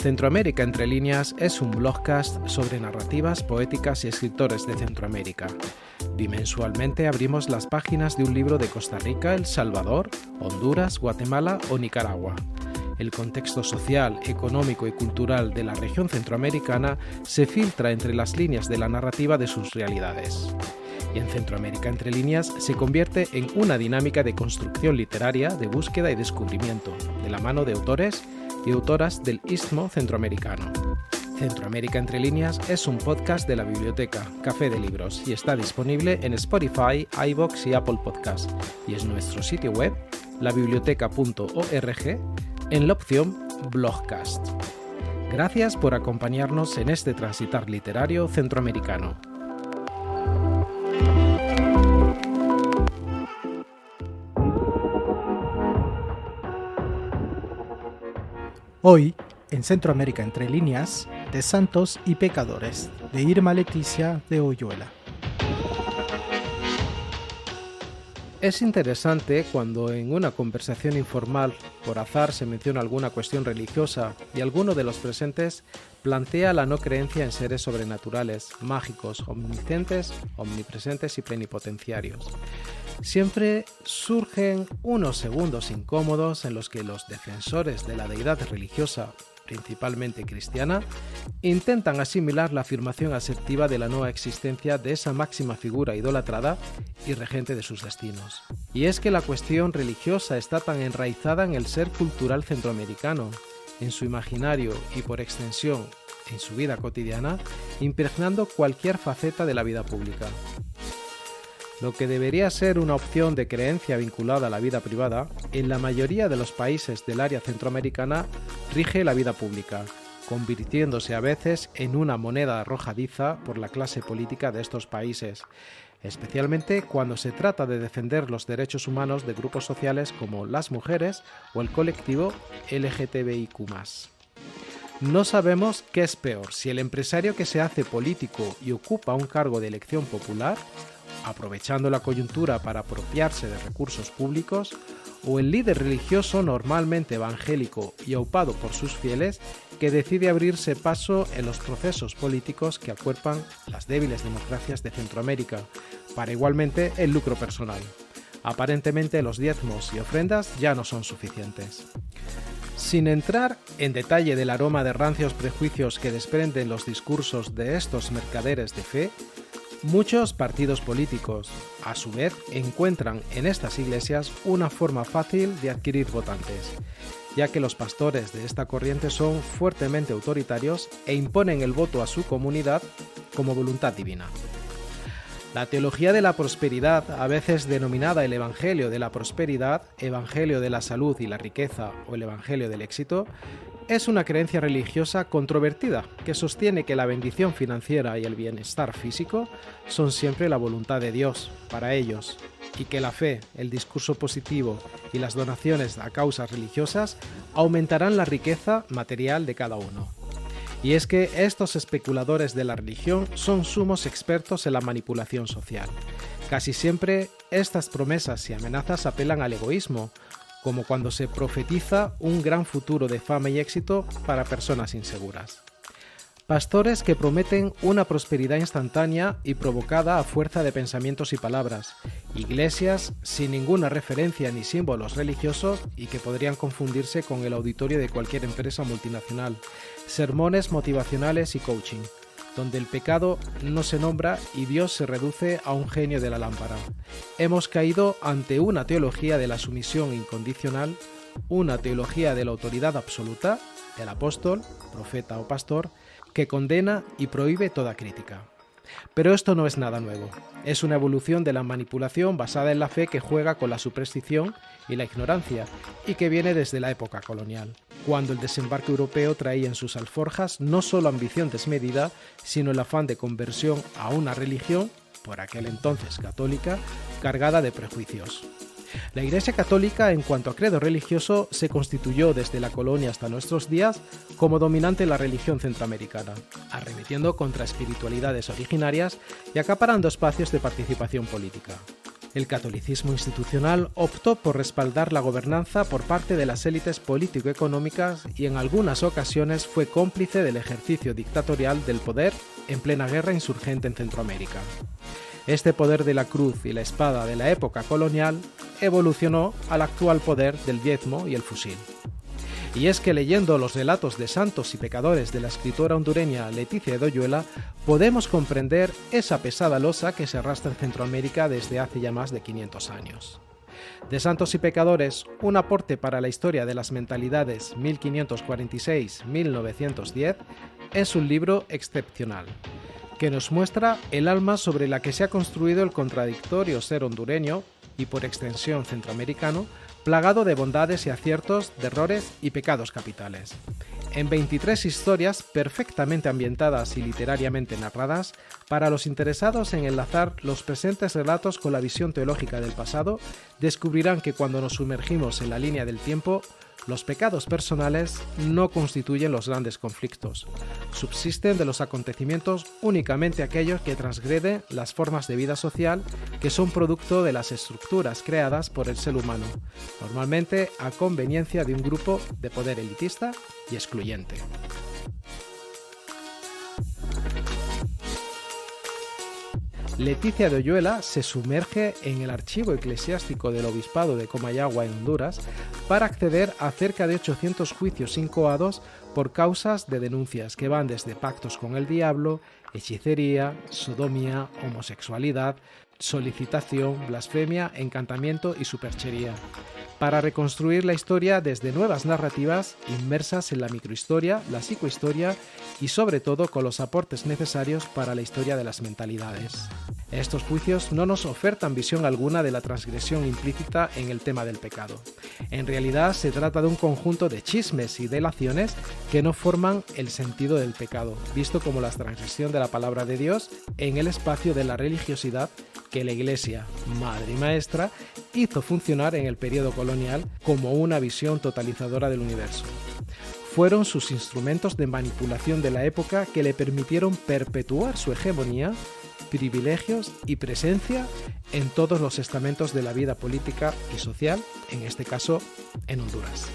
Centroamérica entre líneas es un blogcast sobre narrativas poéticas y escritores de Centroamérica. Bimensualmente abrimos las páginas de un libro de Costa Rica, El Salvador, Honduras, Guatemala o Nicaragua. El contexto social, económico y cultural de la región centroamericana se filtra entre las líneas de la narrativa de sus realidades. Y en Centroamérica entre líneas se convierte en una dinámica de construcción literaria, de búsqueda y descubrimiento, de la mano de autores y autoras del Istmo Centroamericano. Centroamérica entre líneas es un podcast de la biblioteca Café de Libros y está disponible en Spotify, iVoox y Apple Podcasts, y es nuestro sitio web, labiblioteca.org, en la opción Blogcast. Gracias por acompañarnos en este transitar literario centroamericano. Hoy, en Centroamérica entre líneas, de Santos y Pecadores, de Irma Leticia de Oyuela. Es interesante cuando en una conversación informal, por azar, se menciona alguna cuestión religiosa y alguno de los presentes plantea la no creencia en seres sobrenaturales, mágicos, omniscientes, omnipresentes y plenipotenciarios. Siempre surgen unos segundos incómodos en los que los defensores de la deidad religiosa, principalmente cristiana, intentan asimilar la afirmación asertiva de la no existencia de esa máxima figura idolatrada y regente de sus destinos. Y es que la cuestión religiosa está tan enraizada en el ser cultural centroamericano, en su imaginario y por extensión en su vida cotidiana, impregnando cualquier faceta de la vida pública. Lo que debería ser una opción de creencia vinculada a la vida privada, en la mayoría de los países del área centroamericana rige la vida pública, convirtiéndose a veces en una moneda arrojadiza por la clase política de estos países, especialmente cuando se trata de defender los derechos humanos de grupos sociales como las mujeres o el colectivo LGTBIQ+. No sabemos qué es peor, si el empresario que se hace político y ocupa un cargo de elección popular, aprovechando la coyuntura para apropiarse de recursos públicos, o el líder religioso normalmente evangélico y aupado por sus fieles que decide abrirse paso en los procesos políticos que acuerpan las débiles democracias de Centroamérica, para igualmente el lucro personal. Aparentemente los diezmos y ofrendas ya no son suficientes. Sin entrar en detalle del aroma de rancios prejuicios que desprenden los discursos de estos mercaderes de fe, muchos partidos políticos, a su vez, encuentran en estas iglesias una forma fácil de adquirir votantes, ya que los pastores de esta corriente son fuertemente autoritarios e imponen el voto a su comunidad como voluntad divina. La teología de la prosperidad, a veces denominada el Evangelio de la Prosperidad, Evangelio de la Salud y la Riqueza o el Evangelio del Éxito, es una creencia religiosa controvertida que sostiene que la bendición financiera y el bienestar físico son siempre la voluntad de Dios para ellos y que la fe, el discurso positivo y las donaciones a causas religiosas aumentarán la riqueza material de cada uno. Y es que estos especuladores de la religión son sumos expertos en la manipulación social. Casi siempre estas promesas y amenazas apelan al egoísmo, como cuando se profetiza un gran futuro de fama y éxito para personas inseguras. Pastores que prometen una prosperidad instantánea y provocada a fuerza de pensamientos y palabras, iglesias sin ninguna referencia ni símbolos religiosos y que podrían confundirse con el auditorio de cualquier empresa multinacional, sermones motivacionales y coaching, donde el pecado no se nombra y Dios se reduce a un genio de la lámpara. Hemos caído ante una teología de la sumisión incondicional, una teología de la autoridad absoluta, del apóstol, profeta o pastor, que condena y prohíbe toda crítica. Pero esto no es nada nuevo. Es una evolución de la manipulación basada en la fe que juega con la superstición y la ignorancia y que viene desde la época colonial, cuando el desembarco europeo traía en sus alforjas no solo ambición desmedida, sino el afán de conversión a una religión, por aquel entonces católica, cargada de prejuicios. La Iglesia Católica, en cuanto a credo religioso, se constituyó desde la colonia hasta nuestros días como dominante en la religión centroamericana, arremetiendo contra espiritualidades originarias y acaparando espacios de participación política. El catolicismo institucional optó por respaldar la gobernanza por parte de las élites político-económicas y en algunas ocasiones fue cómplice del ejercicio dictatorial del poder en plena guerra insurgente en Centroamérica. Este poder de la cruz y la espada de la época colonial evolucionó al actual poder del diezmo y el fusil. Y es que leyendo los relatos de santos y pecadores de la escritora hondureña Leticia de Oyuela, podemos comprender esa pesada losa que se arrastra en Centroamérica desde hace ya más de 500 años. De Santos y Pecadores, un aporte para la historia de las mentalidades 1546-1910, es un libro excepcional, que nos muestra el alma sobre la que se ha construido el contradictorio ser hondureño, y por extensión centroamericano, plagado de bondades y aciertos, de errores y pecados capitales. En 23 historias perfectamente ambientadas y literariamente narradas, para los interesados en enlazar los presentes relatos con la visión teológica del pasado, descubrirán que cuando nos sumergimos en la línea del tiempo, los pecados personales no constituyen los grandes conflictos. Subsisten de los acontecimientos únicamente aquellos que transgreden las formas de vida social que son producto de las estructuras creadas por el ser humano, normalmente a conveniencia de un grupo de poder elitista y excluyente. Leticia de Oyuela se sumerge en el archivo eclesiástico del Obispado de Comayagua en Honduras para acceder a cerca de 800 juicios incoados por causas de denuncias que van desde pactos con el diablo, hechicería, sodomía, homosexualidad, solicitación, blasfemia, encantamiento y superchería, para reconstruir la historia desde nuevas narrativas inmersas en la microhistoria, la psicohistoria y sobre todo con los aportes necesarios para la historia de las mentalidades. Estos juicios no nos ofertan visión alguna de la transgresión implícita en el tema del pecado. En realidad se trata de un conjunto de chismes y delaciones que no forman el sentido del pecado, visto como la transgresión de la palabra de Dios en el espacio de la religiosidad que la Iglesia, madre y maestra, hizo funcionar en el periodo colonial como una visión totalizadora del universo. Fueron sus instrumentos de manipulación de la época que le permitieron perpetuar su hegemonía, privilegios y presencia en todos los estamentos de la vida política y social, en este caso en Honduras.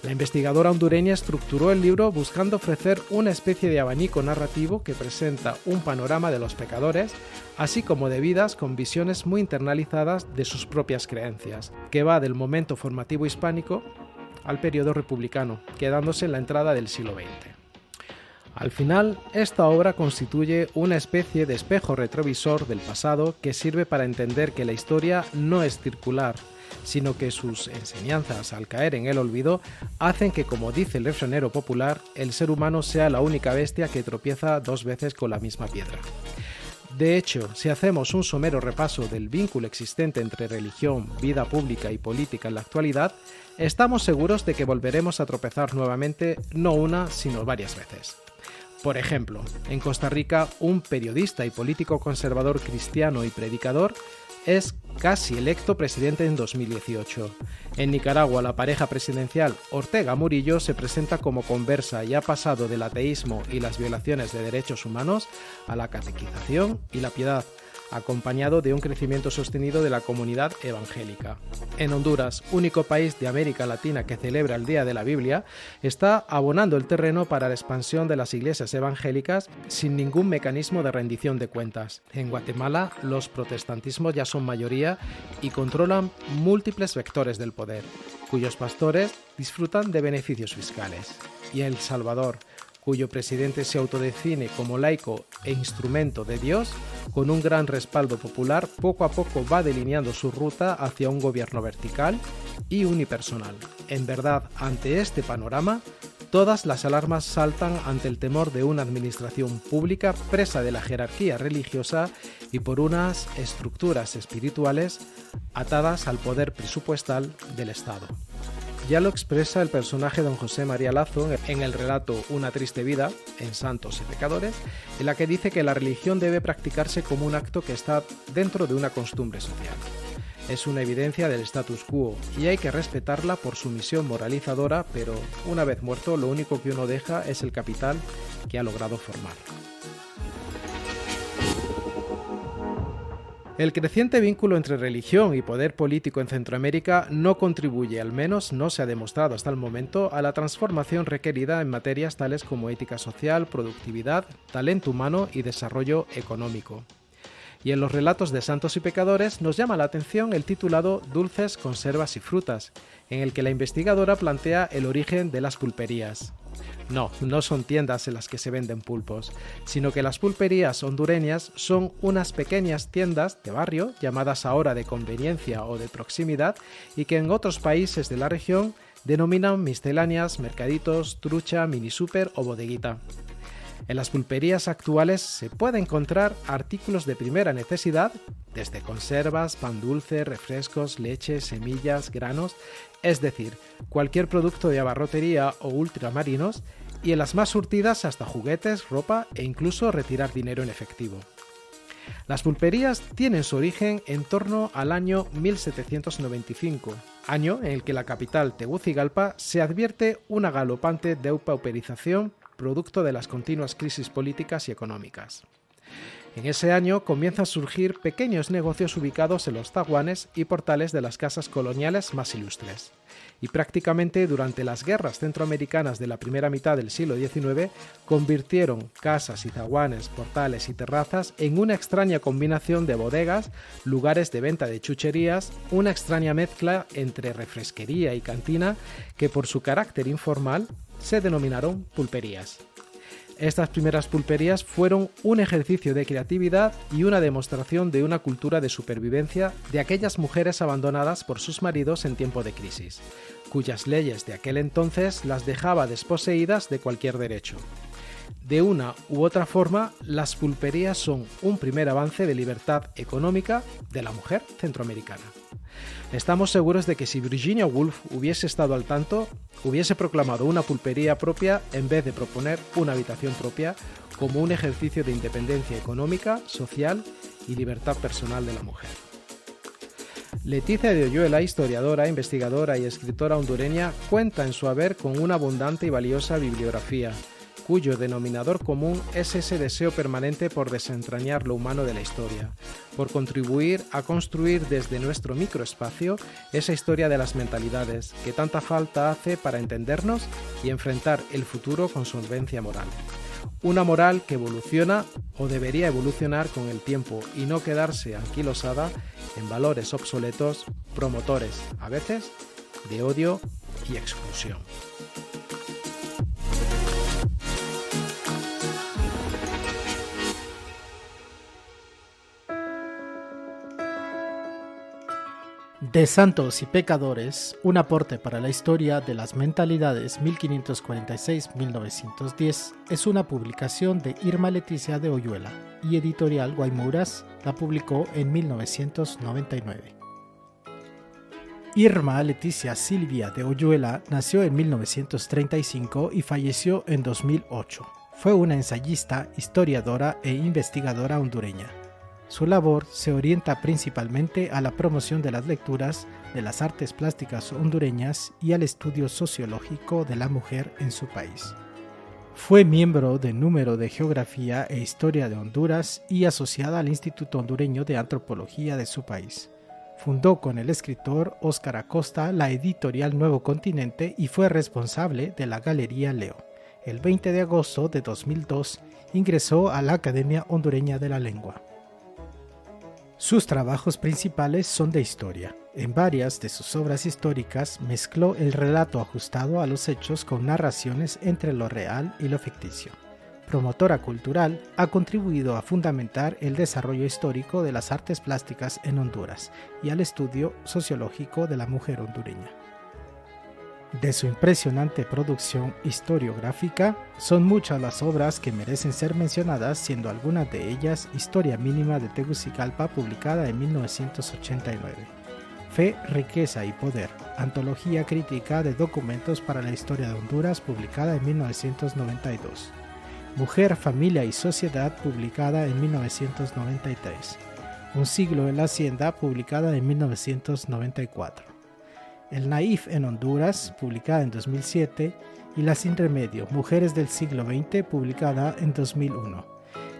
La investigadora hondureña estructuró el libro buscando ofrecer una especie de abanico narrativo que presenta un panorama de los pecadores, así como de vidas con visiones muy internalizadas de sus propias creencias, que va del momento formativo hispánico al periodo republicano, quedándose en la entrada del siglo XX. Al final, esta obra constituye una especie de espejo retrovisor del pasado que sirve para entender que la historia no es circular, sino que sus enseñanzas, al caer en el olvido, hacen que, como dice el refranero popular, el ser humano sea la única bestia que tropieza 2 veces con la misma piedra. De hecho, si hacemos un somero repaso del vínculo existente entre religión, vida pública y política en la actualidad, estamos seguros de que volveremos a tropezar nuevamente no una, sino varias veces. Por ejemplo, en Costa Rica, un periodista y político conservador cristiano y predicador es casi electo presidente en 2018. En Nicaragua, la pareja presidencial Ortega Murillo se presenta como conversa y ha pasado del ateísmo y las violaciones de derechos humanos a la catequización y la piedad, acompañado de un crecimiento sostenido de la comunidad evangélica. En Honduras, único país de América Latina que celebra el Día de la Biblia, está abonando el terreno para la expansión de las iglesias evangélicas sin ningún mecanismo de rendición de cuentas. En Guatemala, los protestantismos ya son mayoría y controlan múltiples vectores del poder, cuyos pastores disfrutan de beneficios fiscales. Y en El Salvador, cuyo presidente se autodefine como laico e instrumento de Dios, con un gran respaldo popular, poco a poco va delineando su ruta hacia un gobierno vertical y unipersonal. En verdad, ante este panorama, todas las alarmas saltan ante el temor de una administración pública presa de la jerarquía religiosa y por unas estructuras espirituales atadas al poder presupuestal del Estado. Ya lo expresa el personaje don José María Lazo en el relato Una triste vida, en Santos y Pecadores, en la que dice que la religión debe practicarse como un acto que está dentro de una costumbre social. Es una evidencia del status quo y hay que respetarla por su misión moralizadora, pero una vez muerto lo único que uno deja es el capital que ha logrado formar. El creciente vínculo entre religión y poder político en Centroamérica no contribuye, al menos no se ha demostrado hasta el momento, a la transformación requerida en materias tales como ética social, productividad, talento humano y desarrollo económico. Y en los relatos de santos y pecadores nos llama la atención el titulado Dulces, conservas y frutas, en el que la investigadora plantea el origen de las pulperías. No son tiendas en las que se venden pulpos, sino que las pulperías hondureñas son unas pequeñas tiendas de barrio llamadas ahora de conveniencia o de proximidad y que en otros países de la región denominan misceláneas, mercaditos, trucha, mini super o bodeguita. En las pulperías actuales se puede encontrar artículos de primera necesidad, desde conservas, pan dulce, refrescos, leche, semillas, granos, es decir, cualquier producto de abarrotería o ultramarinos, y en las más surtidas hasta juguetes, ropa e incluso retirar dinero en efectivo. Las pulperías tienen su origen en torno al año 1795, año en el que la capital Tegucigalpa se advierte una galopante depauperización producto de las continuas crisis políticas y económicas. En ese año comienzan a surgir pequeños negocios ubicados en los zaguanes y portales de las casas coloniales más ilustres. Y prácticamente durante las guerras centroamericanas de la primera mitad del siglo XIX convirtieron casas y zaguanes, portales y terrazas en una extraña combinación de bodegas, lugares de venta de chucherías, una extraña mezcla entre refresquería y cantina que por su carácter informal se denominaron pulperías. Estas primeras pulperías fueron un ejercicio de creatividad y una demostración de una cultura de supervivencia de aquellas mujeres abandonadas por sus maridos en tiempo de crisis, cuyas leyes de aquel entonces las dejaba desposeídas de cualquier derecho. De una u otra forma, las pulperías son un primer avance de libertad económica de la mujer centroamericana. Estamos seguros de que si Virginia Woolf hubiese estado al tanto, hubiese proclamado una pulpería propia en vez de proponer una habitación propia como un ejercicio de independencia económica, social y libertad personal de la mujer. Leticia de Oyuela, historiadora, investigadora y escritora hondureña, cuenta en su haber con una abundante y valiosa bibliografía, cuyo denominador común es ese deseo permanente por desentrañar lo humano de la historia, por contribuir a construir desde nuestro microespacio esa historia de las mentalidades que tanta falta hace para entendernos y enfrentar el futuro con solvencia moral. Una moral que evoluciona o debería evolucionar con el tiempo y no quedarse anquilosada en valores obsoletos, promotores, a veces, de odio y exclusión. De Santos y Pecadores, un aporte para la historia de las mentalidades 1546-1910, es una publicación de Irma Leticia de Oyuela y Editorial Guaymuras la publicó en 1999. Irma Leticia Silvia de Oyuela nació en 1935 y falleció en 2008. Fue una ensayista, historiadora e investigadora hondureña. Su labor se orienta principalmente a la promoción de las lecturas de las artes plásticas hondureñas y al estudio sociológico de la mujer en su país. Fue miembro del Número de Geografía e Historia de Honduras y asociada al Instituto Hondureño de Antropología de su país. Fundó con el escritor Óscar Acosta la editorial Nuevo Continente y fue responsable de la Galería Leo. El 20 de agosto de 2002 ingresó a la Academia Hondureña de la Lengua. Sus trabajos principales son de historia. En varias de sus obras históricas mezcló el relato ajustado a los hechos con narraciones entre lo real y lo ficticio. Promotora cultural, ha contribuido a fundamentar el desarrollo histórico de las artes plásticas en Honduras y al estudio sociológico de la mujer hondureña. De su impresionante producción historiográfica, son muchas las obras que merecen ser mencionadas, siendo algunas de ellas Historia Mínima de Tegucigalpa, publicada en 1989, Fe, Riqueza y Poder, Antología Crítica de Documentos para la Historia de Honduras, publicada en 1992, Mujer, Familia y Sociedad, publicada en 1993, Un siglo en la Hacienda, publicada en 1994, El Naif en Honduras, publicada en 2007, y La Sin Remedio, Mujeres del Siglo XX, publicada en 2001.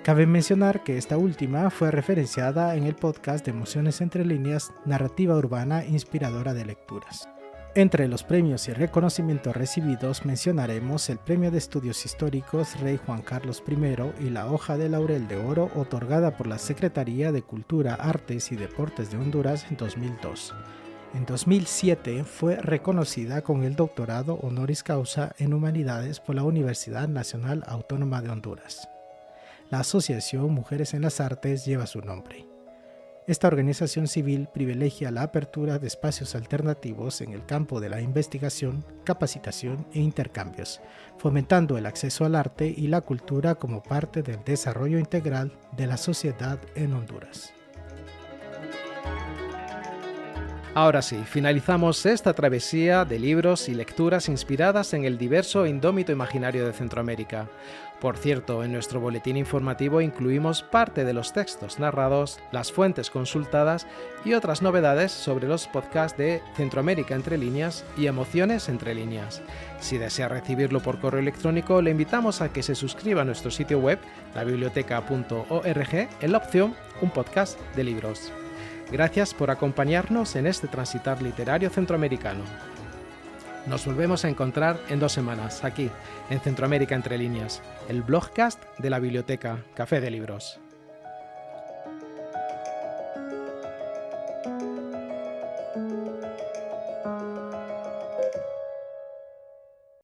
Cabe mencionar que esta última fue referenciada en el podcast de Emociones entre líneas, narrativa urbana inspiradora de lecturas. Entre los premios y reconocimientos recibidos mencionaremos el Premio de Estudios Históricos Rey Juan Carlos I y la Hoja de Laurel de Oro otorgada por la Secretaría de Cultura, Artes y Deportes de Honduras en 2002. En 2007 fue reconocida con el doctorado honoris causa en Humanidades por la Universidad Nacional Autónoma de Honduras. La Asociación Mujeres en las Artes lleva su nombre. Esta organización civil privilegia la apertura de espacios alternativos en el campo de la investigación, capacitación e intercambios, fomentando el acceso al arte y la cultura como parte del desarrollo integral de la sociedad en Honduras. Ahora sí, finalizamos esta travesía de libros y lecturas inspiradas en el diverso e indómito imaginario de Centroamérica. Por cierto, en nuestro boletín informativo incluimos parte de los textos narrados, las fuentes consultadas y otras novedades sobre los podcasts de Centroamérica entre líneas y Emociones entre líneas. Si desea recibirlo por correo electrónico, le invitamos a que se suscriba a nuestro sitio web, labiblioteca.org, en la opción Un podcast de libros. Gracias por acompañarnos en este transitar literario centroamericano. Nos volvemos a encontrar en 2 semanas, aquí, en Centroamérica entre líneas, el blogcast de la biblioteca Café de Libros.